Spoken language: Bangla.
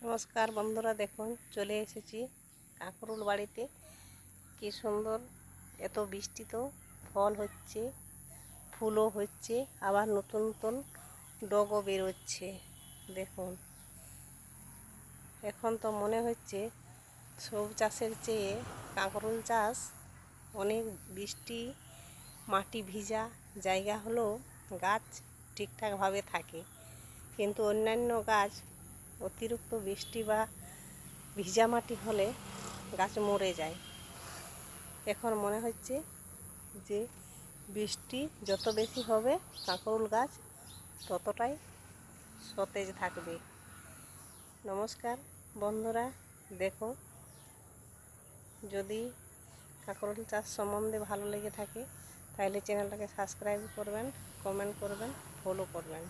নমস্কার বন্ধুরা, দেখুন চলে এসেছি কাঁকরোল বাড়িতে। কি সুন্দর, এত বৃষ্টিতেও ফল হচ্ছে, ফুলও হচ্ছে, আবার নতুন নতুন ডগও বেরোচ্ছে। দেখুন, এখন তো মনে হচ্ছে সব চাষের চেয়ে কাঁকরোল চাষ অনেক বৃষ্টি, মাটি ভিজা জায়গা হলেও গাছ ঠিকঠাকভাবে থাকে, কিন্তু অন্যান্য গাছ অতিরিক্ত বৃষ্টি বা ভিজা মাটি হলে গাছ মরে যায়। এখন মনে হচ্ছে যে বৃষ্টি যত বেশি হবে কাঁকরোল গাছ ততটাই সতেজ থাকবে। নমস্কার বন্ধুরা, দেখো, যদি কাঁকরোল চাষ সম্বন্ধে ভালো লেগে থাকে তাহলে চ্যানেলটাকে সাবস্ক্রাইব করবেন, কমেন্ট করবেন, ফলো করবেন।